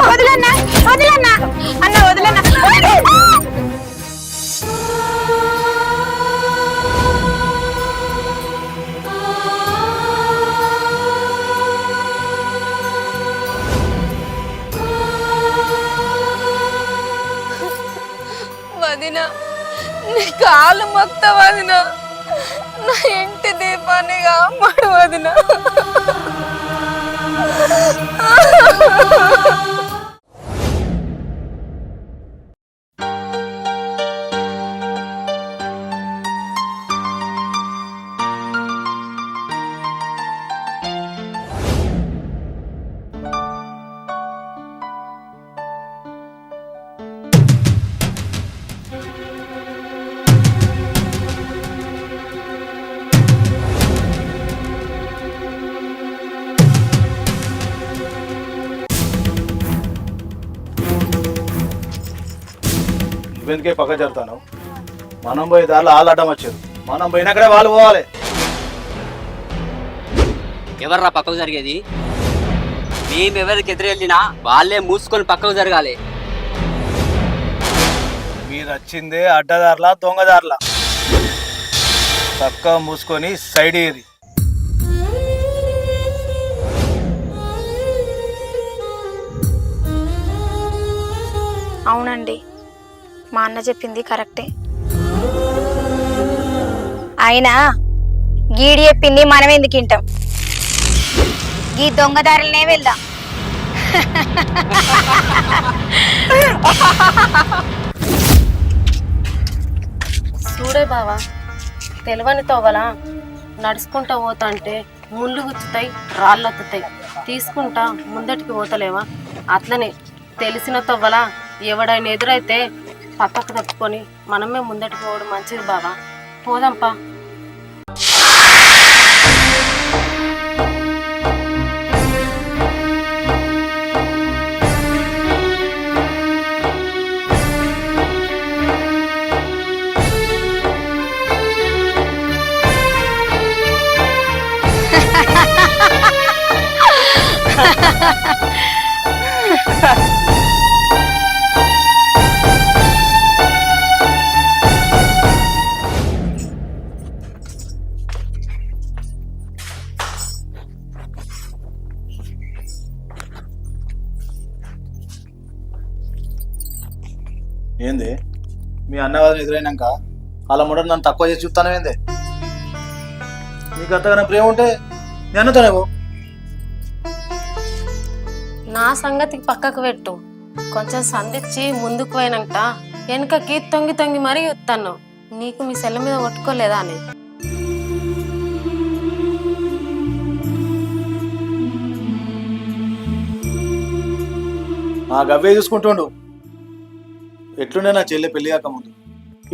వదిలన్నా వదిలన్నా అన్న వదిలన్నా. వదిన నీ కాలు మొత్తం వదిన, నా ఇంటి దీపాన్ని కాపాడు వదిన. నువ్వెందుకే పక్క జరుగుతాను? మనం పోయి దారిలో వాళ్ళు అడ్డం వచ్చారు, మనం పోయినక్కడే వాళ్ళు పోవాలి. ఎవర్రా పక్కకు జరిగేది? మేమెవరికి ఎదురెళ్ళినా వాళ్ళే మూసుకొని పక్కకు జరగాలి. మీరు వచ్చిందే అడ్డదారులా దొంగదారులా? చక్కగా మూసుకొని సైడ్ ఏది. అవునండి, మా అన్న చెప్పింది కరెక్టే. అయినా గీడి చెప్పింది మనం ఎందుకు వింటాం? ఈ దొంగదారులనే వెళ్దాం. చూడే బావా, తెలవని తోవలా నడుచుకుంటా పోతా అంటే ముళ్ళు గుచ్చుతాయి, రాళ్ళొత్తుతాయి. తీసుకుంటా ముందటికి పోతలేవా? అట్లనే తెలిసిన తవ్వలా ఎవడైనా ఎదురైతే పక్కకు తప్పుకొని మనమే ముందటికి పోవడం మంచిది బావా. పోదాంపా. ఏంది మీ అన్నవారిని ఎదురైనాక వాళ్ళ ముడని నన్ను తక్కువ చేసి చూస్తాను ఏంది? నీకు అంతగానే ప్రేమ ఉంటే నేను అన్నతోనేవో. నా సంగతికి పక్కకు పెట్టు. కొంచెం సంధించి ముందుకు పోయినాక వెనకకి తొంగి తొంగి మరీ వస్తాను. నీకు మీ సెల్ల మీద కొట్టుకోలేదా అని? ఆ గవ్వే చూసుకుంటుండు. ఎట్లుండే నా చెల్లె పెళ్లి కాక ముందు,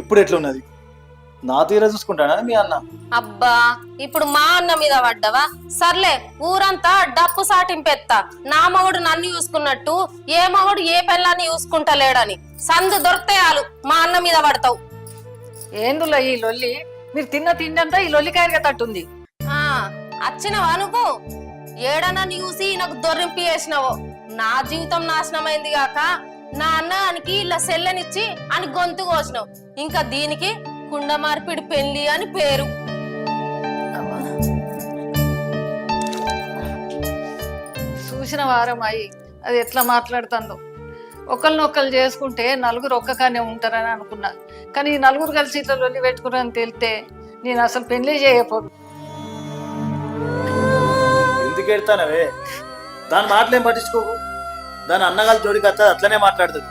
ఇప్పుడు ఎట్లున్నది? నా తీర చూసుకుంటానా మీ అన్న? అబ్బా, ఇప్పుడు మా అన్న మీద పడ్డవా? సర్లే, ఊరంతా డప్పు సాటింపెత్తా. నా మగుడు నన్ను చూసుకున్నట్టు ఏ మగుడు ఏ పెళ్ళాన్ని చూసుకుంటలేడని సందు దొరికితే చాలు మా అన్న మీద పడతావు. ఏందులో ఈ లొల్లి? మీరు తిన్న తిండంతా ఈ లొల్లికాయగా తట్టుంది. వచ్చినవా నువ్వు? ఏడన్నా చూసి నాకు దొరింపి వేసినావో. నా జీవితం నాశనమైంది గాక నా అన్నానికి ఇలా సెల్లనిచ్చి అని గొంతు కోసినావు. ఇంకా దీనికి కుండ మార్పిడి పెళ్లి అని పేరు. చూసిన వారం అయి అది ఎట్లా మాట్లాడుతుందో. ఒకరినొకరు చేసుకుంటే నలుగురు ఒక్కగానే ఉంటారని అనుకున్నా, కానీ ఈ నలుగురు కలిసి ఇట్లా లొల్లి పెట్టుకున్నారని తెలితే నేను అసలు పెళ్లి చేయకపోదు. ఎందుకు ఎడతానవే? దాని మాటలేం పట్టించుకోకు. దాని అన్నగారు జోడికి అత్త అట్లనే మాట్లాడుతుంది.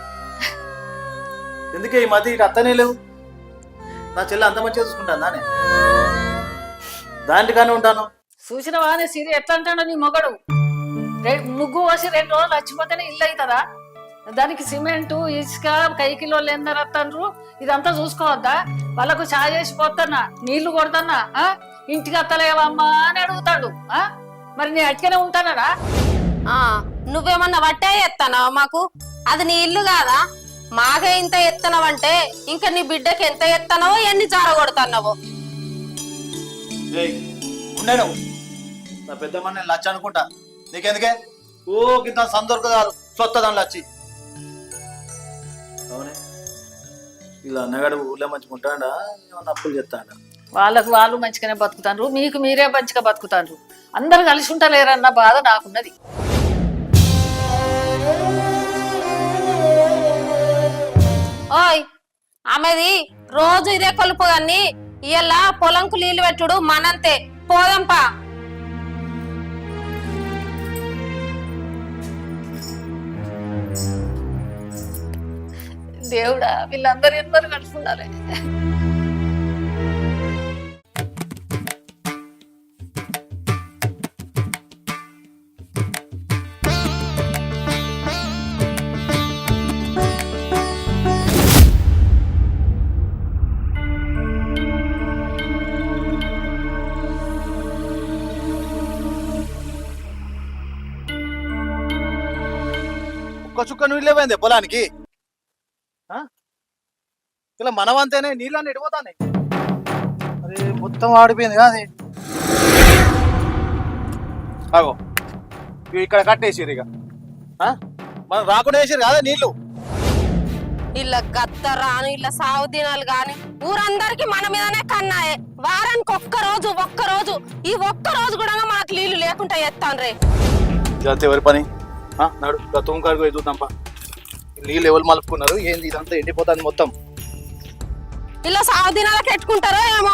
ఎందుకే ఈ మధ్య ఇటు అత్తనే లేవు? నా చెల్లె అంత మంచిగా చూసుకుంటాను దానే, దాంట్లోనే ఉంటాను. చూసిన వానే సిరి ఎట్లా అంటాడో నీ మొగడు. ముగ్గు వచ్చి 2 రోజులు వచ్చిపోతేనే ఇల్లు అవుతుందా? దానికి సిమెంటు ఇసుక కైకిలో ఎందరత్తాండ్రు. ఇదంతా చూసుకోవద్దా? వాళ్ళకు చాయ్ చేసి పోతున్నా, నీళ్లు కొడతానా, ఇంటికి అత్తలేవమ్మా అని అడుగుతాడు. మరి నేను అట్కనే ఉంటానా? నువ్వేమన్నా వట్టే ఎత్తానా మాకు? అది నీ ఇల్లు కాదా? మాకే ఇంత ఎత్తనవంటే ఇంకా నీ బిడ్డకి ఎంత ఎత్తనవో ఎన్ని జార కొడతానవో. నా పెద్దమ్మ నేను లచ్చ అనుకుంటా, నీకెందుకే? ఓ గింత సందొరకదాలు సొత్త దాని లచ్చి. అవునే ఇలా అన్నగాడు ఊళ్ళో మంచిగా ఉంటాడా, ఏమన్నా అప్పులు చెప్తాడా? వాళ్ళకు వాళ్ళు మంచిగానే బతుకుతాండ్రు, మీకు మీరే మంచిగా బతుకుతాండ్రు. అందరు కలిసి ఉంటలేరన్న బాధ నాకున్నది. ఓయ్ ఆమెది రోజు ఇదే కొలుపు గాని ఇయ్యాల పొలంకు నీళ్లు పెట్టుడు మనంతే. పోదంపా. దేవుడా వీళ్ళందరూ అందరూ కలిసి ఉండాలి. ఒక్క చుక్క నీళ్ళు లేవైంది పొలానికి? ఇలా మనవంతేనే నీళ్ళని ఎడిపోతానే. అరే మొత్తం ఆడిపోయింది కాదు. అగో ఇవి ఇక్కడ కట్టేసిరు, ఇక మనం రాకుండా వేసిరు కదా నీళ్లు. ఇలా గత్త రాను ఇలా సాగు దినాలు గాని ఊరందరికి మన మీదనే కన్నాయే. వారానికి ఒక్క రోజు ఈ ఒక్క రోజు కూడా మాకు నీళ్లు లేకుండా ఎత్తాను రే. ఇదంతా ఎవరి పని? నాడు గతం కాడికి పోయి చూద్దాంపా. నీళ్ళు ఎవరు మలుపుకున్నారు ఏంది? ఇదంతా ఎండిపోతుంది మొత్తం. ఇలా సాగు దినాలకు ఎట్టుకుంటారో ఏమో.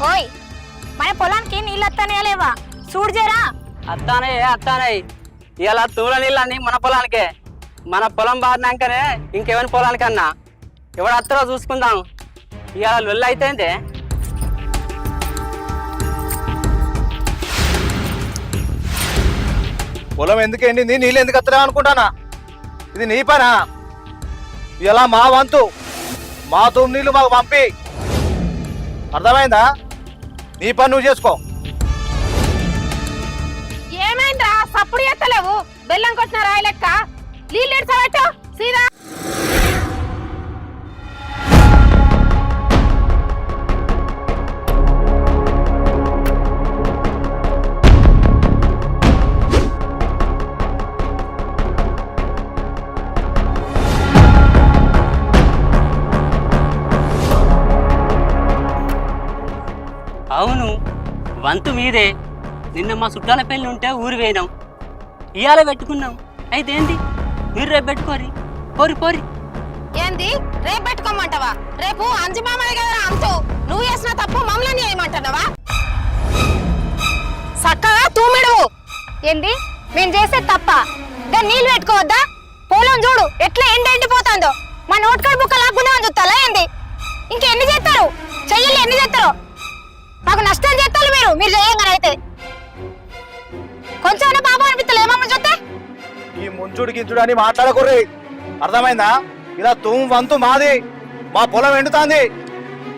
ఓయ్ మన పొలానికి నీళ్ళు వస్తానే లేవా? చూడు జరా. అత్తానే ఇలా తూల నీళ్ళని మన పొలానికే. మన పొలం బారినాకనే ఇంకెవరి పొలానికన్నా ఎవడు అత్తరో చూసుకుందాం. ఇవాళ లొల్లి అయితే పొలం ఎందుకు ఎండింది, నీళ్ళు ఎందుకు వస్తలేవు అనుకుంటానా? ఇది నీ పనా? ఇలా మా వంతు మా తూము నీళ్ళు మాకు పంపి, అర్థమైందా? నీ పని నువ్వు చేసుకో. ఏమైందా సప్పుడు ఎత్తలేవు? బెల్లం కొట్టిన రాయి లెక్క నీళ్ళు ఎడసబెట్టు సీదా. అవును వంతు మీదే. నిన్న మా చుట్టాల పెళ్ళి ఉంటే ఊరు పోయినాం, ఇవాళ పెట్టుకున్నాం. అయితే ఏంది? మీరు రేపు పెట్టుకోరి. పోరి ఏంది రేపు పెట్టుకోమంటావా? రేపు అంజి మామయ్య కదా అంతు. నువ్వు చేసిన తప్పు మమ్మల్ని ఏమంటున్నావా? చక్కగా తూమిడు. ఏంది మేము చేసే తప్ప? దాన్ని నీళ్ళు పెట్టుకోవద్దా? పొలం చూడు ఎట్లా ఎండిపోతుందో. మా నోట్కాడ బుక్క లాక్కున్నా చూస్తాలా ఏంది? ఇంకెన్ని చేస్తారు? చెయ్యలు ఎన్ని చేస్తారు? మాకు నష్టం చేస్తారు మీరు చేయంగానే. అయితే కొంచెం పాపం అనిపిస్తలే మమ్మల్ని చూస్తే? ఈ ముంచుడు గించుడు అని మాట్లాడకూర్రి, అర్థమైందా? ఇలా తూము వంతు మాది, మా పొలం ఎండుతాంది.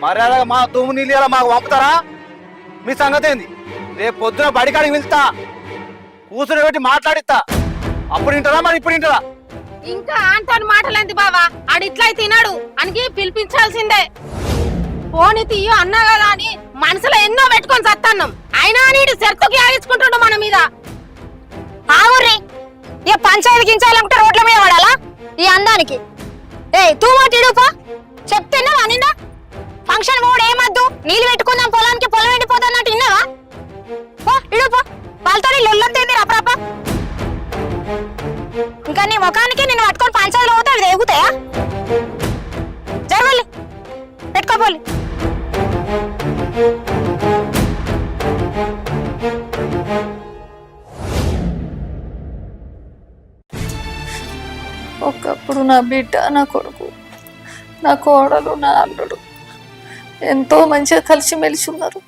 మర్యాద మా తూము నీళ్ళు ఇలా మాకు పంపుతారా? మీ సంగతి ఏంది? రేపు పొద్దున బడికాడికి పిలుస్తా, కూతురు పెట్టి మాట్లాడిస్తా. అప్పుడు వింటారా మరి ఇప్పుడు వింటారా? ఇంకా ఆంటోని మాటలేంది బావా? ఆడిట్లా తినాడు అనికి పిలిపించాల్సిందే. పోని తీయో అన్నా కదా అని మనసులో ఎన్నో పెట్టుకొని సత్తన్నాం. అయినా నీడు సెర్తుకి ఆగించుకుంటుండు మన మీద. ఆవుర్రి ఇక పంచాయతీ గించాలనుకుంటే రోడ్ల మీద పడాలా ఈ అందానికి? తూమోటిడుపో చెప్తున్నా నిన్న ఫంక్షన్ పోడు ఏమద్దు, నీళ్ళు పెట్టుకుందాం పొలానికి, పొలం ఎండిపోతున్నట్టు విన్నావా? పో ఇడుపో, వాళ్ళతో లొల్లంతేంది రపరప. ఇంకా నీ ముఖానికి నిన్ను పట్టుకొని పంచాయతీలో పోతే అవి ఎగుతాయా? జరవాలి పెట్టుకోపోలి. ఒకప్పుడు నా బిడ్డ, నా కొడుకు, నా కోడలు, నా అల్లుడు ఎంతో మంచిగా కలిసిమెలిసి ఉన్నారు.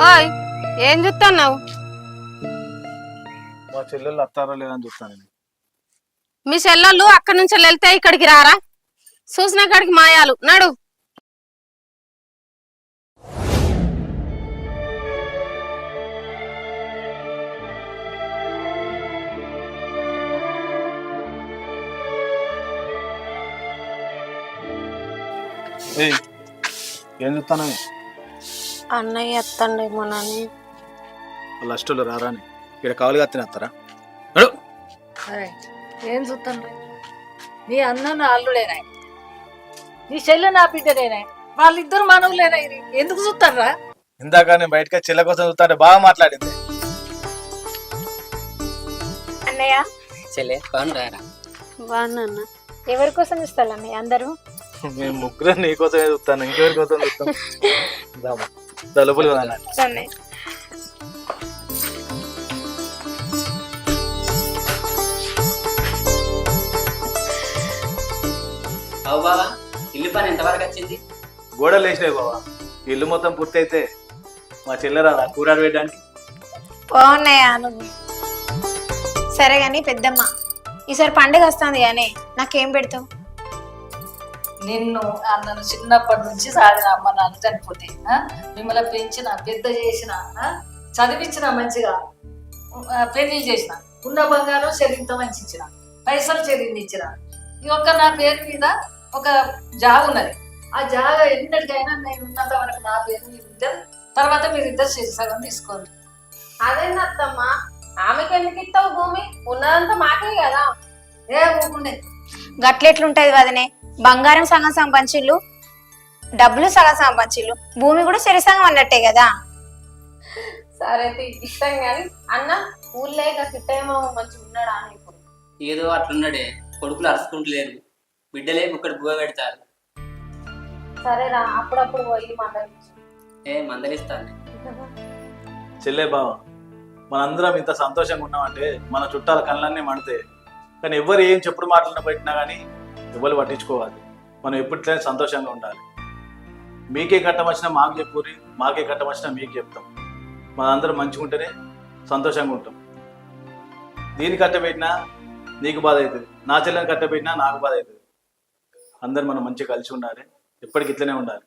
ఓయ్ ఏం చూస్తున్నావు? మా చెల్లెళ్ళు అత్తారో లేదని చూస్తాను నేను. మీ చెల్లెళ్ళు అక్కడి నుంచి వెళ్తే ఇక్కడికి రారా? చూసిన కాడికి మాయాలు. నడు. ఏయ్, ఏం చూస్తాను అన్నయ్య ఎత్తండేమోనని. వాళ్ళు అష్టోళ్ళు రారాని ఇక్కడ కావాలి తినేస్తారా? ఏం చూస్తాను? నీ అన్న నా అల్లుడేనా, నీ చెల్లె నా బిడ్డలేనా, వాళ్ళిద్దరు మనవులేనా? ఇది ఎందుకు చూస్తారా? ఇందాక నేను బయటకి చెల్లె కోసం చూస్తాంటే బాగా మాట్లాడింది. అన్నయ్య చెల్లె బాగున్నారా? బాగున్నా. ఎవరి కోసం చూస్తారు అన్నయ్య అందరూ? మేము ముగ్గురు నీ కోసమే చూస్తాను, ఇంకెవరి కోసం చూస్తాం? తలుపులు అన్నయ్య అవు బావా, ఇల్లు పని ఎంతవరకు వచ్చింది? గోడలు వేసినాయి బాబా. ఇల్లు మొత్తం పూర్తి అయితే మా చెల్లె కూరాడు వేయడానికి. బాగున్నాయా నువ్వు? సరే గాని పెద్దమ్మ, ఈసారి పండుగ వస్తుంది కానీ నాకేం పెడతావు? నిన్ను అన్నను చిన్నప్పటి నుంచి సాగిన అమ్మ నాన్న చనిపోతే మిమ్మల్ని పెంచిన, పెద్ద చేసిన, చదివించిన, మంచిగా పెళ్లి చేసిన, ఉన్న బంగారం చెల్లింతో మంచి ఇచ్చిన, పైసలు చెల్లింది ఇచ్చిన. ఈ ఒక్క నా పేరు మీద ఒక జాగ ఉన్నది. ఆ జాగ ఎన్నటికైనా నేను ఉన్నంత వరకు నా పేరు మీరిద్దరు, తర్వాత మీరిద్దరు సగం తీసుకోండి. అదేనత్తమ్మా, ఆమెకి ఎందుకు ఇస్తావు భూమి? ఉన్నదంతా మాకే కదా. ఏ ఊకుండే గట్లెట్లుంటది వదనే? బంగారం సగం సంపాదించిళ్ళు, డబ్బులు సగం సంపాదించిళ్ళు, భూమి కూడా సరిసగం అన్నట్టే కదా. సరే ఇష్టం గాని అన్న ఊళ్ళో కిట్టేమో మంచిగా ఉన్నాడా అని. ఇప్పుడు ఏదో అట్లున్నాడే, కొడుకులు అరుచుకుంటలేరు, బిడ్డలే ఇక్కడ బువ్వ పెడతారు. సరేరా, అప్పుడప్పుడు పోయి మందలించు. మందలిస్తాను. చెల్లె బావ, మనందరం ఇంత సంతోషంగా ఉన్నామంటే మన చుట్టాల కళ్ళన్నీ మండితే. కానీ ఎవరు ఏం చెప్పుడు మాటలను పెట్టినా కానీ ఎవరు పట్టించుకోవాలి. మనం ఎప్పటికైనా సంతోషంగా ఉండాలి. మీకే కట్టం వచ్చినా మాకు చెప్పుర్రి, మాకే కట్టం వచ్చినా మీకు చెప్తాం. మనందరం మంచిగా ఉంటేనే సంతోషంగా ఉంటాం. దీన్ని కట్టబెట్టినా నీకు బాధ అవుతుంది, నా చెల్లెని కట్టబెట్టినా నాకు బాధ అవుతుంది. అందరు మనం మంచిగా కలిసి ఉండాలి, ఎప్పటికి ఇట్లనే ఉండాలి.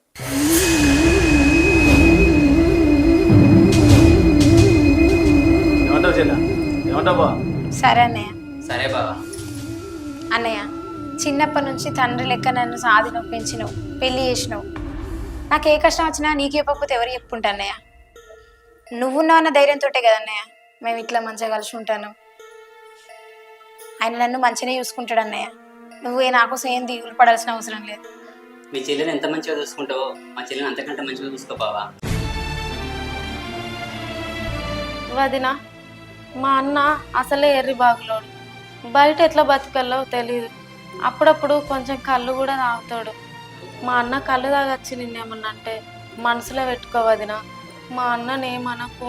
ఏమంటావు చెల్ల? ఏమంటావు బా? సరే అన్నయ్య. సరే బావా. అన్నయ్య, చిన్నప్పటి నుంచి తండ్రి లెక్క నన్ను సాధినవు, పెంచినవు, పెళ్లి చేసినావు. నాకు ఏ కష్టం వచ్చినా నీకు చెప్పకపోతే ఎవరు చెప్పుకుంటా అన్నయ్య? నువ్వున్నావు అన్న ధైర్యంతో కదా అన్నయ్య మేము ఇట్లా మంచిగా కలిసి ఉంటాను. ఆయన నన్ను మంచిగానే చూసుకుంటాడు అన్నయ్య. నువ్వే నా కోసం ఏం దిగులు పడాల్సిన అవసరం లేదు. మీ చెల్లెని ఎంత మంచిగా చూసుకుంటావో మా చెల్లెని అంతకంటే మంచిగా చూసుకో బావా. వదిన, మా అన్న అసలే ఎర్రి బాగులోడు, బయట ఎట్లా బతకల్లో తెలియదు. అప్పుడప్పుడు కొంచెం కళ్ళు కూడా తాగుతాడు. మా అన్న కళ్ళు తాగొచ్చి నిన్నేమన్నా అంటే మనసులో పెట్టుకోవదినా, మా అన్ననేమనకు.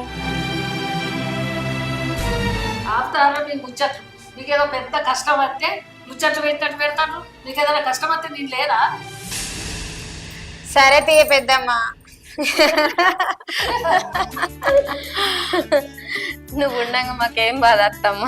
ఆపుతారా మీ ముచ్చట్లు? మీకేదో పెద్ద కష్టం అంటే ముచ్చట్లు పెట్టినట్టు పెడతాను. మీకు ఏదైనా కష్టం అంటే నేను లేనా? సరే తీయ పెద్దమ్మ. నువ్వు ఉండగా మాకేం బాధ అత్తమ్మ.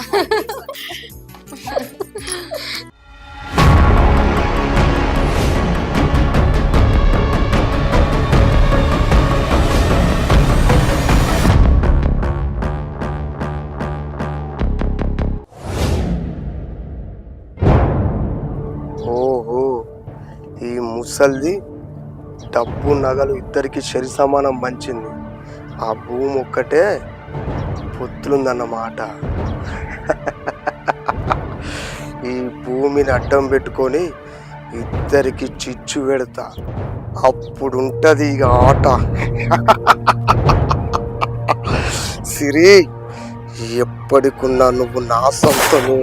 ఓహో, ఈ ముసల్ది డబ్బు నగలు ఇద్దరికి సరి సమానం పంచింది. ఆ భూమి ఒక్కటే పొత్తులుందన్నమాట. ఈ భూమిని అడ్డం పెట్టుకొని ఇద్దరికి చిచ్చు పెడతా, అప్పుడుంటది ఇక ఆట. సిరి, ఎప్పటికున్నా నువ్వు నా సొంతమే.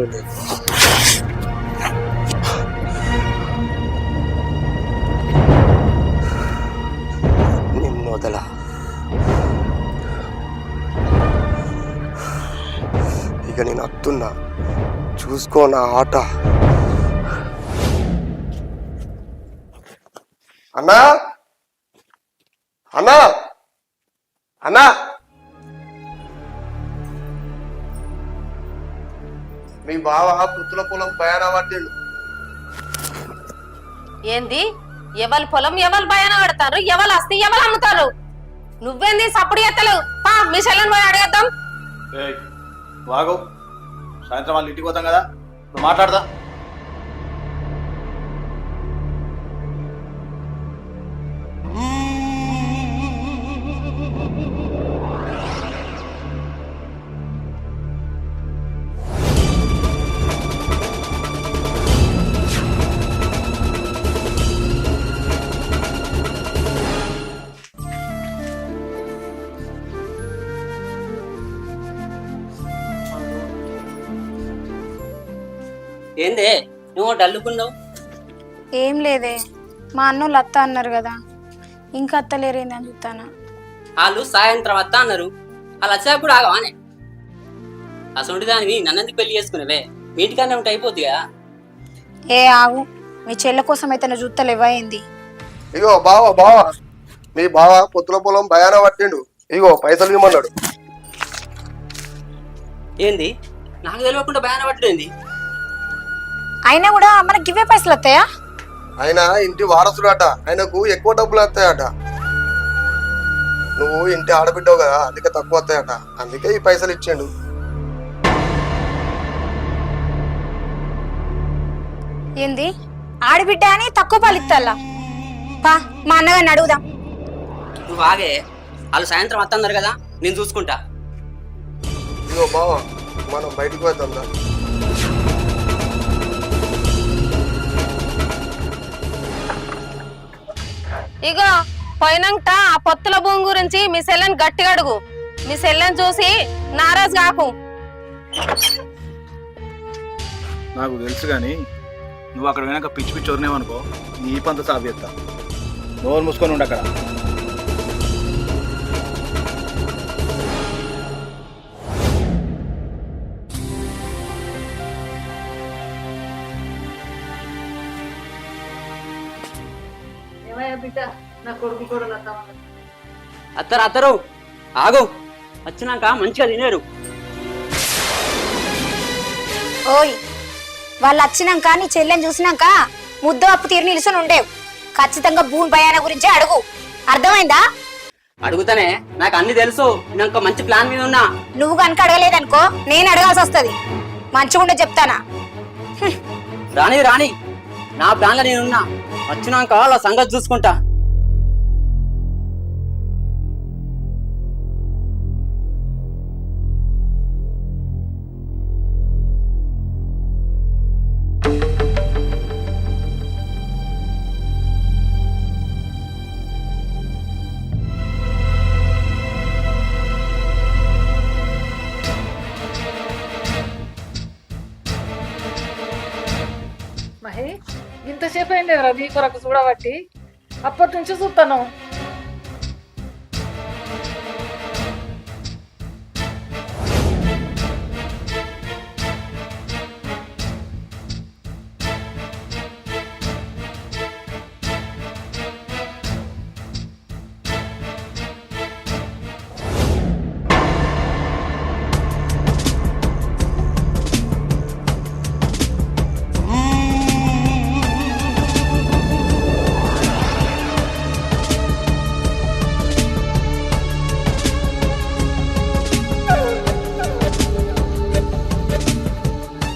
నిన్నొదల ఇక నేను అత్తున్నా, చూసుకో నా ఆట. అన్నా, అన్నా, అన్నా, మీ బావ పుత్తుల పొలం ప్రయాణ పట్టిండు. ఏంది ఎవరి పొలం ఎవరు భయాన పడతారు, ఎవరు అస్తి ఎవరు అమ్ముతారు? నువ్వేంది సప్పుడు ఎత్తలేవు? పా మీ చెల్లెని పోయి అడిగేద్దాం. ఏయ్ వాగు, సాయంత్రం వాళ్ళు ఇంటికి పోతాం కదా, నువ్వు మాట్లాడదా? ఏందే నువ్వు డల్లుకున్నావు? ఏం లేదే, మా అన్నోళ్ళు అత్త అన్నారు కదా, ఇంకా అత్తలేరేందని చూస్తానా. వాళ్ళు సాయంత్రం వస్తా అన్నారు, వాళ్ళు వచ్చాక కూడా ఆగవానే? అసలు దానివి నన్నెందుకు పెళ్లి చేసుకునేవే? మీ ఇంటికన్నా ఉంటే అయిపోద్దిగా. ఏ ఆగు, మీ చెల్లె కోసం అయితే నువ్వు చూస్తలేవా ఏంది? ఇగో బావ మీ బావ పుత్తుల పొలం ప్రయాణ పట్టిండు. ఇగో పైసలు ఇవ్వమన్నాడు. ఏంది నాకు తెలియకుండా భయాన పట్టుడేంది? అయినా కూడా మనకి ఇవే పైసలు వస్తాయా? ఆయన ఇంటి వారసుడట, ఆయనకు ఎక్కువ డబ్బులు వస్తాయట. నువ్వు ఇంటి ఆడబిడ్డవు కదా, అందుకే తక్కువ వస్తాయట, అందుకే ఈ పైసలు ఇచ్చిండు. ఏంది ఆడిబిడ్డ అని తక్కువ పాలు ఇస్తాలా? పా మా అన్నగారిని అడుగుదాం. నువ్వు ఆగే, వాళ్ళు సాయంత్రం వస్తున్నారు కదా, నేను చూసుకుంటా. ఇగో బావ మనం బయటికి వెళ్దాం. ఇగో పోయినంట ఆ పొత్తుల భూమి గురించి మీ సెల్లని గట్టిగా అడుగు. మీ సెల్లని చూసి నారాజు కాకు. నాకు తెలుసు కానీ నువ్వు అక్కడ వెనక పిచ్చి పిచ్చి వరినేవనుకో, నీ పంత సాగు చేస్తా. నోరు మూసుకొని ఉండు అక్కడ. ఏమయ్యా బిడ్డ, నా కొడుకు కూడా అత్తరు ఆగు, వచ్చినాక మంచిగా తినేరు. ఓయ్, వాళ్ళు వచ్చినాక నీ చెల్లెని చూసినాక ముద్ద అప్పు తీరు నిలుసుని ఉండేవు. ఖచ్చితంగా భూమి భయాన గురించి అడుగు, అర్థమైందా? అడుగుతానే, నాకు అన్ని తెలుసు. నేను ఒక మంచి ప్లాన్ మీద ఉన్నా. నువ్వు కనుక అడగలేదనుకో నేను అడగాల్సి వస్తుంది. మంచిగుండే చెప్తానా? రాని నా ప్లాన్లో నేనున్నా. వచ్చినాక వాళ్ళ సంగతి చూసుకుంటా. మహి, ఇంతసేపు అయింది కదా నీ కొరకు చూడబట్టి, అప్పటి నుంచి చూస్తాను.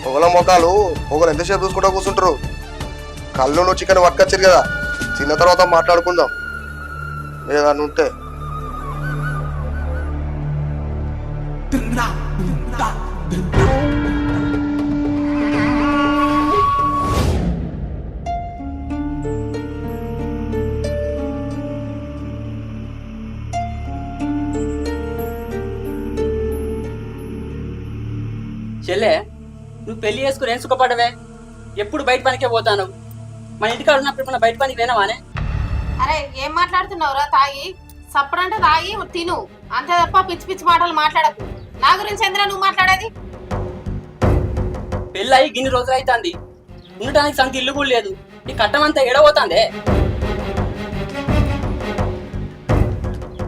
పొగల మొక్కలు పొగలు ఎంతసేపు చూసుకుంటా కూర్చుంటారు? కళ్ళు నువ్వు చికెన్ పట్టుకొచ్చారు కదా, తిన్న తర్వాత మాట్లాడుకుందాం ఏదన్నా ఉంటే. చెల్లె, నువ్వు పెళ్లి చేసుకుని ఏం సుఖపడవే? ఎప్పుడు బయట పనికే పోతాను. మన ఇంటికాడ ఉన్నప్పుడు మన బయట పనికి పోయినావానే? అరే ఏం మాట్లాడుతున్నావురా? తాగి సప్పుడంటే తాగి తిను అంతే తప్ప పిచ్చి పిచ్చి మాటలు మాట్లాడకు. నా గురించి ఎందుకు నువ్వు మాట్లాడేది? పెళ్ళి అయ్యి గిన్ని రోజులు అవుతుంది, ఉండటానికి సంత ఇల్లు కూడా లేదు. ఈ కట్టమంతా ఎడబోతాందే.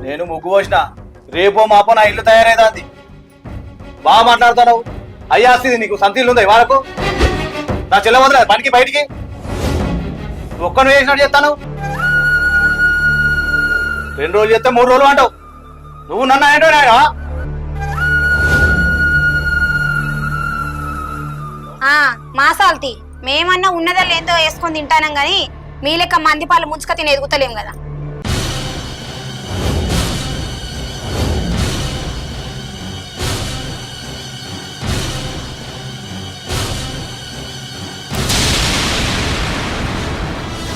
నేను ముగ్గు పోసిన, రేపో మాపో నా ఇల్లు తయారైంది. బాగా మాట్లాడుతున్నావు. అయ్యా ఆస్తి నీకు సంతీలు ఉందా ఇవాళకు నా చెల్లె వదిలే పనికి బయటికి ఒక్కను వేసినట్టు చెప్తాను 2 రోజులు చెప్తే 3 రోజులు అంటావు నువ్వు నన్ను ఏంటో నాయన మాసాల్తి మేమన్నా ఉన్నదా లేదో వేసుకొని తింటానం గాని మీ లెక్క మంది పాలు ముంచుక తిని ఎదుగుతలేం కదా.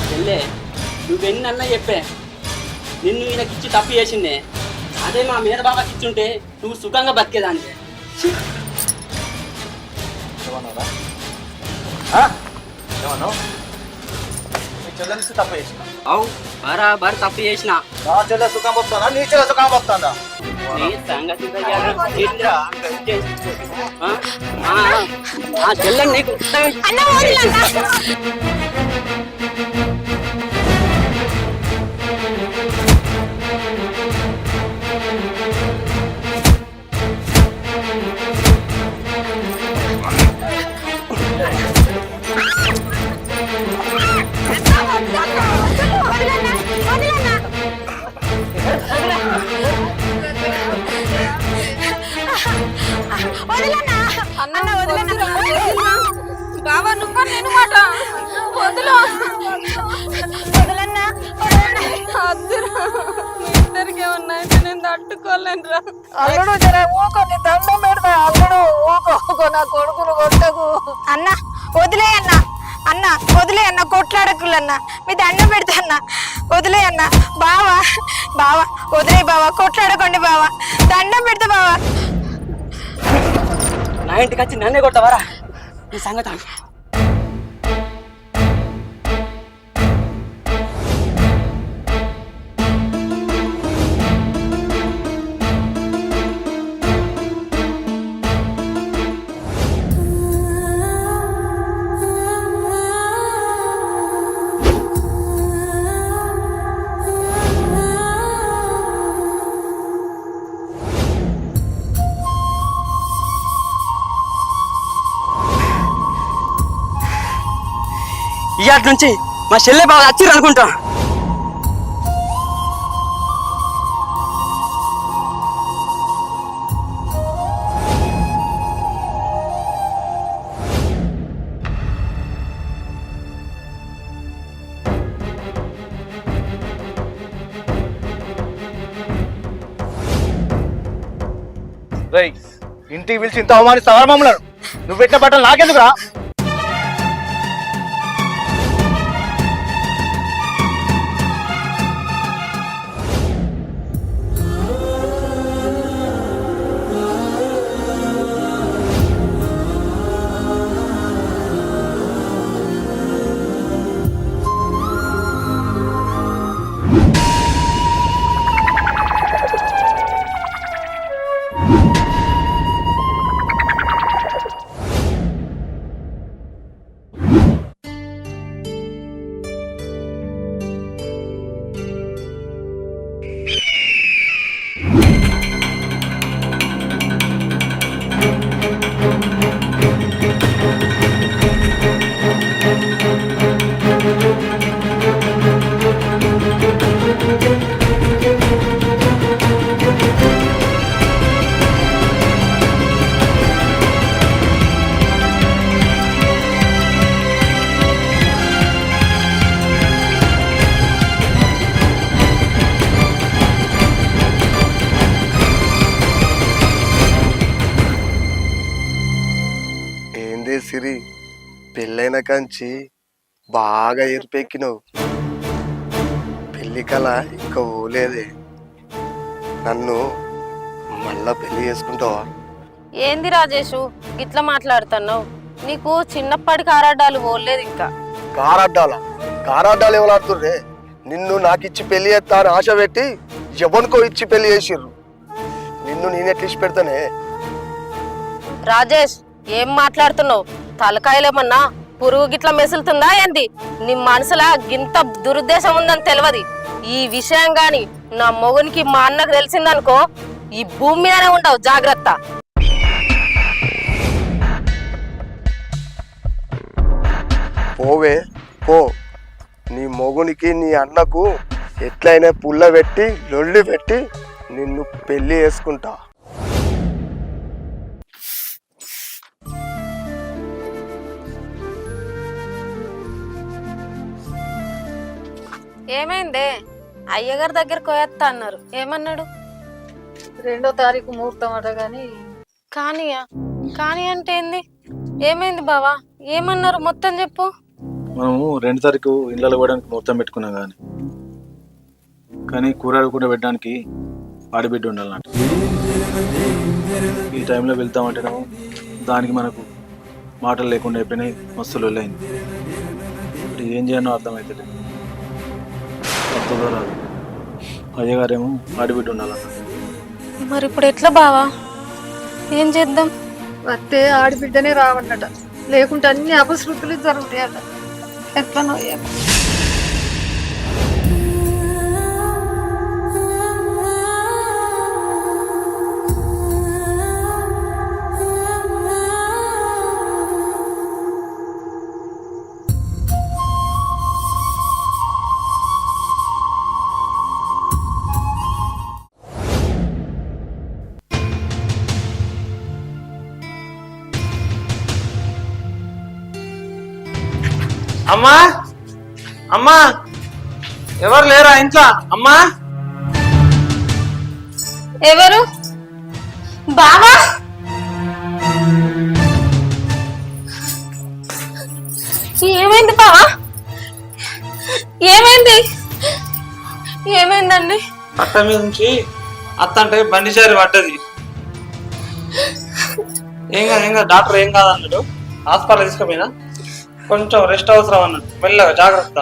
చెల్లే నువ్వెన్నన్నా చెప్పే నిన్ను ఈయనకిచ్చి తప్పు చేసిందే అదే మా మీద బాబాకి ఇచ్చుంటే నువ్వు సుఖంగా బతికేదాన్ని. ఏమన్నావు నీ చెల్లెలిసి తప్పు చేసిన అవు బరాబర్ తప్పు చేసిన నా చెల్లె సుఖం వస్తానా నీ చెల్లె సుఖం వస్తుందా నీ సంగతి ఏంట్రా? ఆ చెల్లెని నీకు అన్న వదిలన్నా. బావా నువ్వు నేను మాట వదిలో ఇద్దరికి ఉన్నాయంటే నేను తట్టుకోలేనురా. అల్లుడు జర ఊకో, నీ దండం పెడతా అల్లుడు ఊకో, నా కొడుకును కొట్టకు. అన్న వదిలే అన్న, అన్న వదిలే అన్న, కొట్లాడకులన్న, మీ దండం పెడతా అన్న, వదిలే అన్న. బావా బావా వదిలే బావా, కొట్లాడకండి బావా, దండం పెడతా బావా. నా ఇంటికి వచ్చి నన్నే కొట్టవారా నీ సంగతి ఇయాటి నుంచి మా చెల్లె బాగా వచ్చిర్రు అనుకుంటా. రేయ్ ఇంటికి పిలిచి ఇంత అవమానిస్తావా మమ్మల్ని? నువ్వు పెట్టిన బట్టలు నాకెందుకురా? సిరి పెళ్ళైన కంచి బాగా ఏర్పెక్కినావు. పెళ్లి కళ ఇంకా ఓలేదే. నన్ను మళ్ళా పెళ్లి చేసుకుంటావా? ఏంది రాజేషు ఇట్లా మాట్లాడుతున్నావు? నీకు చిన్నప్పటి కారాడాలు పోలేదు ఇంకా. కారాడ్డాలు ఎవరు ఆడుతుర్రే? నిన్ను నాకిచ్చి పెళ్లి చేస్తా అని ఆశ పెట్టి ఎవరికో ఇచ్చి పెళ్లి చేసిర్రు. నిన్ను నేనెట్లా ఇచ్చి పెడతానే? రాజేష్ ఏం మాట్లాడుతున్నావు? తలకాయలేమన్నా పురుగు గిట్లా మెసులుతుందా ఏంది? నీ మనసులా గింత దురుద్దేశం ఉందని తెలియదు. ఈ విషయం గాని నా మొగునికి మా అన్నకు తెలిసిందనుకో ఈ భూమి మీదనే ఉండవు, జాగ్రత్త. పోవే పో. నీ మొగునికి నీ అన్నకు ఎట్లయినా పుల్ల పెట్టి లొల్లి పెట్టి నిన్ను పెళ్లి చేసుకుంటా. ఏమైందే? అయ్యగారి దగ్గరకు పోయేస్తా అన్నారు, ఏమన్నాడు? 2వ తారీఖు ముహూర్తం అట గాని కానీయా? కానీ అంటే ఏంది? ఏమైంది బావా? ఏమన్నారు మొత్తం చెప్పు. మనము 2 తారీఖు ఇళ్ళలో పోవడానికి ముహూర్తం పెట్టుకున్నాం కానీ కూరడు కూడా పెట్టడానికి ఆడబిడ్డ ఉండాలన్నట్టు. ఈ టైంలో వెళ్తామంటేనేమో దానికి మనకు మాటలు లేకుండా అయిపోయినాయి, మస్తు లొల్లైంది. ఇప్పుడు ఏం చేయనో అర్థమవుతుంది. రాదు. అయ్యగారేమో ఆడబిడ్డ ఉండాలన్న. మరి ఇప్పుడు ఎట్లా బావా? ఏం చేద్దాం? వస్తే ఆడబిడ్డనే రావన్నట, లేకుంటే అన్ని అపశృతులు జరుగుతాయట. ఎట్లనో ఏమో. అమ్మా అమ్మా, ఎవరు లేరా ఇంట్లో? అమ్మా ఎవరు? బావా? ఏమైంది బావా? ఏమైంది? ఏమైందండి? అత్త మీద నుంచి అత్త అంటే బండి చారి పడ్డది. ఏం కాదు డాక్టర్ ఏం కాదన్నాడు. హాస్పిటల్ తీసుకుపోయినా, కొంచెం రెస్ట్ అవసరం అన్నాడు. మెల్లగా జాగ్రత్త.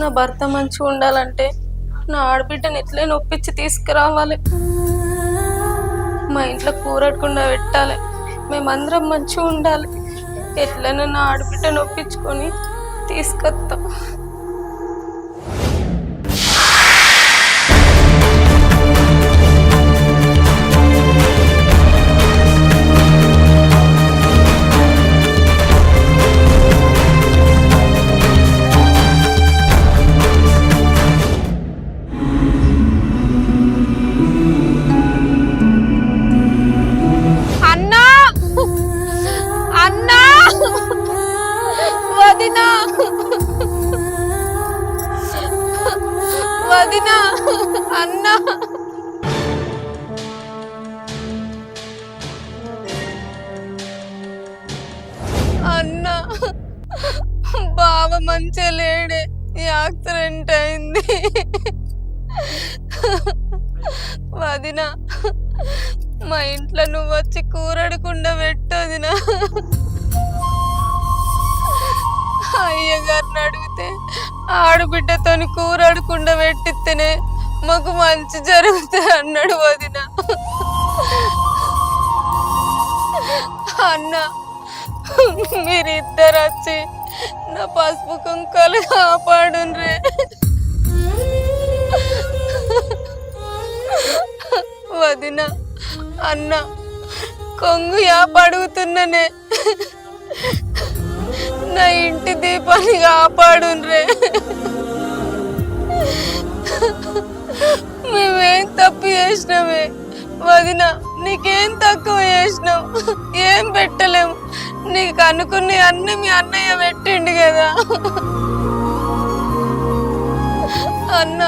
నా భర్త మంచిగా ఉండాలంటే నా ఆడబిడ్డని ఎట్లే నొప్పించి తీసుకురావాలి. మా ఇంట్లో కూరడకుండా పెట్టాలి. మేమందరం మంచిగా ఉండాలి. ఎట్లైనా నా ఆడబిడ్డ నొప్పించుకొని తీసుకొస్తాం. వదినా, అన్నా, అన్నా, బావ మంచిగా లేడే, యాక్సిడెంట్ అయింది. వదినా, మా ఇంట్లో నువ్వు వచ్చి కూరడకుండా పెట్టొదినా. అయ్యగారిని అడిగితే ఆడబిడ్డతోని కూరడకుండా పెట్టిస్తేనే మాకు మంచి జరుగుతుంది అన్నాడు వదిన. అన్న, మీరిద్దరు వచ్చి నా పసుపు కుంకాలు కాపాడుండ్రే. వదిన, అన్న, కొంగు యాపడుగుతున్ననే, నా ఇంటి దీపాన్ని కాపాడుండ్రే. మేమేం తప్పు చేసినామే వదిన? నీకేం తక్కువ చేసినావు? ఏం పెట్టలేము. నీకు అనుకునే అన్ని మీ అన్నయ్య పెట్టిండు కదా. అన్న,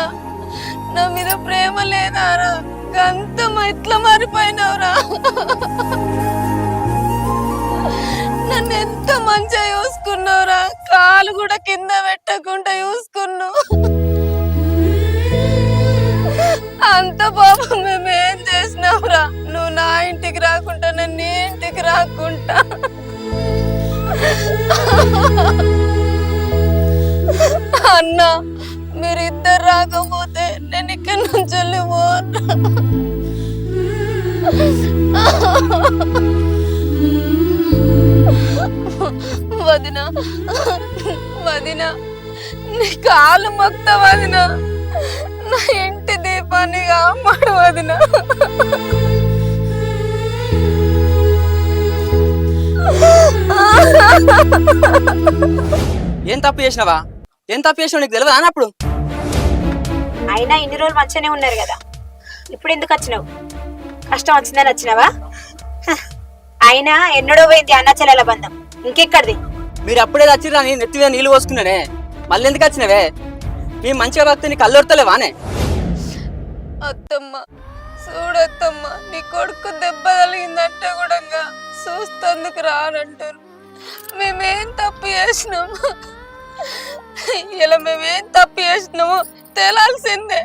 నా మీద ప్రేమ లేదారా? గంత ఎట్లా మారిపోయినావురా? నన్ను ఎంత మంచిగా చూసుకున్నావురా. కాలు కూడా కింద పెట్టకుండా చూసుకున్నావు. అంత పాపం మేమేం చేసినావురా? నువ్వు నా ఇంటికి రాకుండా నేను నీ ఇంటికి రాకుండా. అన్న, మీరిద్దరు రాకపోతే నేను ఇక్కడి నుంచి వెళ్ళిపోను. వదిన వదిన నీ కాలు మొక్త వదిన నా ఇంటి దీపాన్ని కాపాడు వదిన ఏం తప్పు చేసినావా? ఏం తప్పు చేసినావు నీకు తెలియదా అన్నప్పుడు? అయినా ఇన్ని రోజులు మంచిగానే ఉన్నారు కదా, ఇప్పుడు ఎందుకు వచ్చినావు? కష్టం వచ్చిందని వచ్చినావా? అయినా ఎన్నడో పోయింది అన్న చెల్లెల బంధం, ఇంకెక్కడిది? మీరు అప్పుడే వచ్చిరా నేను నెత్తి మీద నీళ్ళు పోసుకున్నానే, మళ్ళీ ఎందుకు వచ్చినవే? మేము మంచిగా భక్తి నీకు అల్లొడతలేవానే? అత్తమ్మ చూడత్తమ్మ, నీ కొడుకు దెబ్బ తగిలిందంటే కూడా చూస్తందుకు రానంటారు. మేమేం తప్పు చేసినాము? ఇలా మేమేం తప్పు చేసినామో తేలాల్సిందే.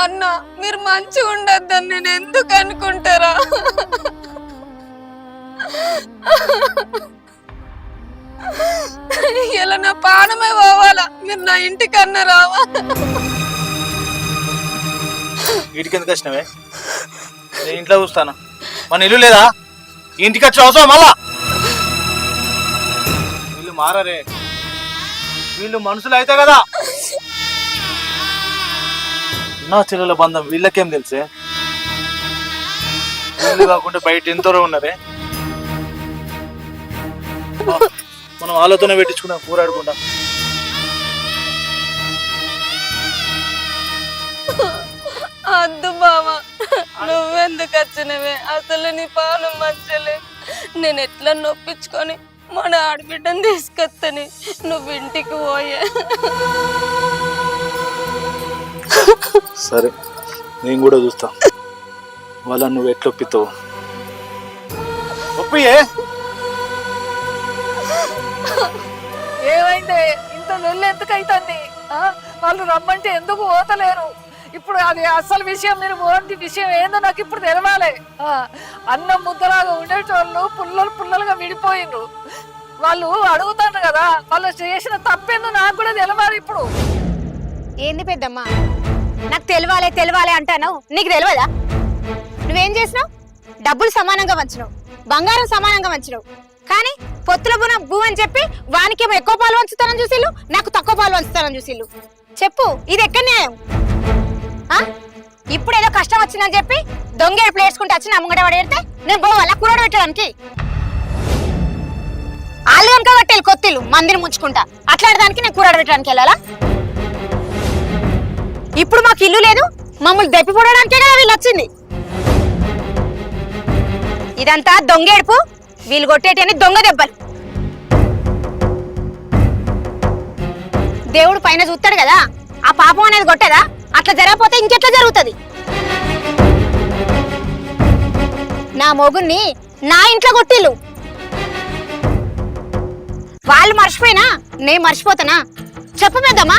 అన్న మీరు మంచిగా ఉండొద్దని నేను ఎందుకు అనుకుంటారా? ఇలా నా పానమే పోవాలా, మీరు నా ఇంటికన్నా రావా? వీటికి ఎందుకు వచ్చినవే? నేను ఇంట్లో చూస్తాను, మన ఇల్లు లేదా? ఇంటికి వచ్చి అవసరం మళ్ళా? వీళ్ళు మారరే, వీళ్ళు మనుషులు అయితే కదా. నా చెల్లెల బంధం వీళ్ళకేం తెలుసే? వీళ్ళు కాకుండా బయట ఎంతో ఉన్నారే. మనం వాళ్ళతోనే పెట్టించుకున్నాం, కూరాడుకుంటాం. అద్దు బావా, నువ్వెందుకు వచ్చినవే? అసలు నీ పానం మంచలే. నేను ఎట్లా నొప్పించుకొని మన ఆడబిడ్డని తీసుకొత్తని నువ్వు ఇంటికి పోయే. సరే, నేను కూడా చూస్తా వాళ్ళని నువ్వు ఎట్లా ఒప్పిస్తావు. ఒప్పియే. ఏమైంది? ఇంత లొల్లి ఎందుకు అవుతుంది? వాళ్ళు రమ్మంటే ఎందుకు పోతలేరు? ఇప్పుడు అది అసలు విషయం, మీరు పోండి విషయం ఏందో నాకు ఇప్పుడు తెలవాలి. అన్నం ముద్దలాగా ఉండేటోళ్ళు పుల్లలుగా విడిపోయిండ్రు. వాళ్ళు అడుగుతారు కదా, వాళ్ళు చేసిన తప్పేందో నాకు కూడా తెలవాలి ఇప్పుడు. ఏంది పెద్దమ్మా, నాకు తెలవాలి అంటాను, నీకు తెలియదా? నువ్వేం చేసినావు? డబ్బులు సమానంగా వంచినావు, బంగారం సమానంగా వంచినావు. కానీ పొత్తుల భూ అని చెప్పి వానికేమో ఎక్కువ పాలు వంచుతానని చూసిళ్ళు, నాకు తక్కువ పాలు వంచుతానని చూసిళ్ళు. చెప్పు, ఇది ఎక్కడ న్యాయం? ఇప్పుడు ఏదో కష్టం వచ్చిందని చెప్పి దొంగేడు ప్లేసుకుంటే వచ్చి నమ్మగడ పడేడితే నేను పోవాలా కూరడు పెట్టడానికి? వాళ్ళు కనుక కట్టేళ్ళు కొత్తిళ్ళు మందిని ముంచుకుంటా, అట్లాంటి దానికి నేను కూరడు పెట్టడానికి వెళ్ళాలా? ఇప్పుడు మాకు ఇల్లు లేదు, మమ్మల్ని దెప్పిపోవడానికే కదా వీళ్ళు వచ్చింది. ఇదంతా దొంగేడుపు, వీళ్ళు కొట్టేటి దొంగ దెబ్బలు. దేవుడు పైన చూస్తాడు కదా, ఆ పాపం అనేది కొట్టదా? అట్లా జరగకపోతే ఇంకెట్లా జరుగుతుంది? నా మొగుణ్ణి నా ఇంట్లో కొట్టిల్లు, వాళ్ళు మర్చిపోయినా నేను మర్చిపోతానా? చెప్పమేద్దమ్మా.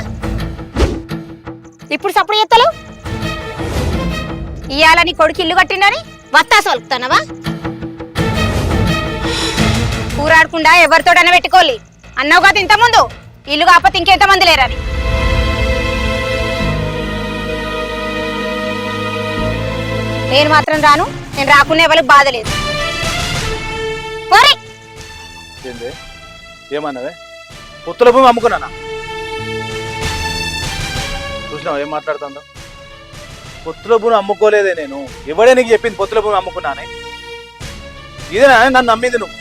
ఇప్పుడు సప్పుడు చేస్తలు ఇవాళ నీ కొడుకు ఇల్లు కట్టిండని వత్తాసు వలుపుతానవా? కూరాడకుండా ఎవరితోటైనా పెట్టుకోవాలి అన్నావు కదా ఇంతకుముందు, ఇల్లు కాకపోతే ఇంకెంతమంది లేరని. నేను మాత్రం రాను, నేను రాకునే వాళ్ళకి బాధ లేదు. ఏమన్నావే? పొత్తుల భూమి అమ్ముకున్నానా? చూసినావు ఏం మాట్లాడుతుందో? పొత్తుల భూమి అమ్ముకోలేదే నేను. ఎవడే నీకు చెప్పింది పొత్తుల భూమి అమ్ముకున్నానే? ఇదేనా నన్ను నమ్మింది నువ్వు?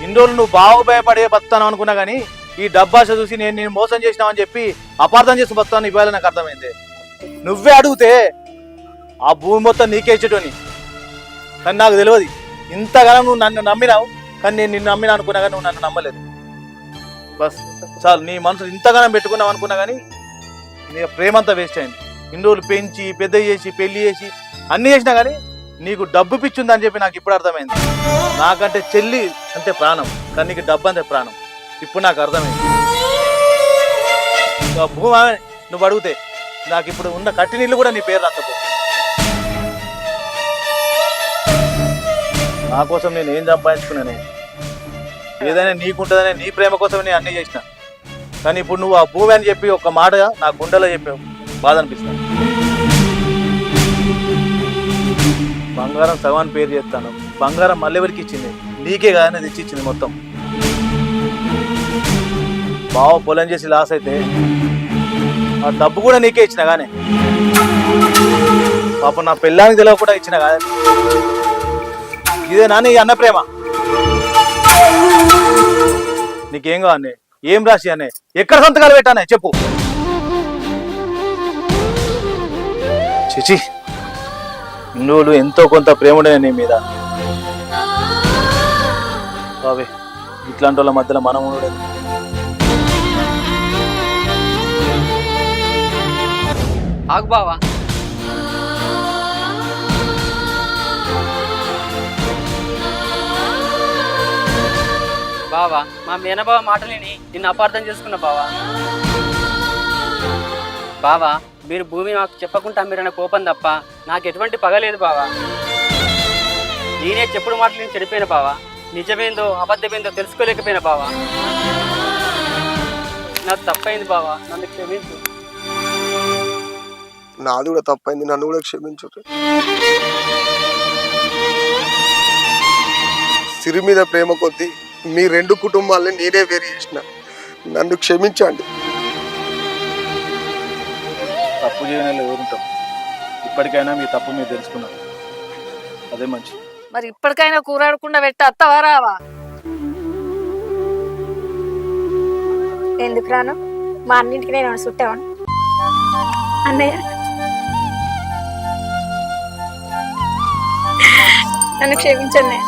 ఇన్ని రోజులు నువ్వు బాగా భయపడే బతాను అనుకున్నా కానీ ఈ డబ్బాష చూసి నేను మోసం చేసినావని చెప్పి అపార్థం చేసి బతాను ఇవాళ నాకు అర్థమైంది. నువ్వే అడిగితే ఆ భూమి మొత్తం నీకే ఇచ్చేటోని, కానీ నాకు తెలియదు ఇంతగానం నువ్వు నన్ను నమ్మినావు. కానీ నేను నిన్ను నమ్మినా అనుకున్నా కానీ నువ్వు నన్ను నమ్మలేదు. బస్ చాలు, నీ మనసులు ఇంతగానం పెట్టుకున్నావు అనుకున్నా కానీ నీ ప్రేమ అంతా వేస్ట్ అయింది. ఇన్ని రోజులు పెంచి పెద్ద చేసి పెళ్లి చేసి అన్ని చేసినా కానీ నీకు డబ్బు పిచ్చుందని చెప్పి నాకు ఇప్పుడు అర్థమైంది. నాకంటే చెల్లి అంటే ప్రాణం, కానీ నీకు డబ్బు అంటే ప్రాణం. ఇప్పుడు నాకు అర్థమైంది. భూమి నువ్వు అడిగితే నాకు ఇప్పుడు ఉన్న కట్టి నీళ్ళు కూడా నీ పేరు రాకపో. నా కోసం నేను ఏం సంపాదించుకున్నానే? ఏదైనా నీకుంటుందనే నీ ప్రేమ కోసం నేను అన్నీ చేసిన. కానీ ఇప్పుడు నువ్వు ఆ భూమి అని చెప్పి ఒక మాటగా నా గుండెలో చెప్పావు, బాధ అనిపిస్తుంది. బంగారం సగం పేరు చేస్తాను, బంగారం మళ్ళెవరికి ఇచ్చింది? నీకే కానీ తెచ్చి ఇచ్చింది మొత్తం. బావ పొలం చేసి లాస్ అయితే ఆ డబ్బు కూడా నీకే ఇచ్చిన కానీ పాపం నా పెళ్ళానికి తెలియకుండా ఇచ్చిన కాదు. ఇదే నాన్న ఈ అన్న ప్రేమ. నీకేం కావాలి? ఏం రాసి అనే? ఎక్కడ సంతకాలు పెట్టానే చెప్పు. చిచి, నువ్వు ఎంతో కొంత ప్రేమ ఉండే నీ మీద. బాబే, ఇట్లాంటి వాళ్ళ మధ్యలో మనం ఉండలేదు. ఆగు బావా. బావా, మా మేనబావ మాటలేని నిన్ను అపార్థం చేసుకున్నా బావా. బావా, మీరు భూమి నాకు చెప్పకుండా మీరన్న కోపం తప్ప నాకు ఎటువంటి పగలేదు బావా. నేనే చెప్పుడు మాటలు నేను చెడిపోయిన బావా. నిజమేందో అబద్ధమేందో తెలుసుకోలేకపోయినా బావా. నాకు తప్పైంది బావా, నన్ను క్షమించు. నాది కూడా తప్పైంది, నన్ను కూడా క్షమించు. సిరి మీద ప్రేమ కొద్దీ మీ రెండు కుటుంబాలని నేనే వేరు చేసిన. నన్ను క్షమించండి. తప్పు చేయని ఎవరుంటాం? ఇప్పటికైనా మీ తప్పు మీరు తెలుసుకున్నారు, అదే మంచి. మరి ఇప్పటికైనా కూరాడకుండా పెట్టి అత్తవా రావా? ఎందుకు రాను? మా అన్నింటికి నేను చుట్టావాను. అన్నయ్య, నన్ను క్షమించండి.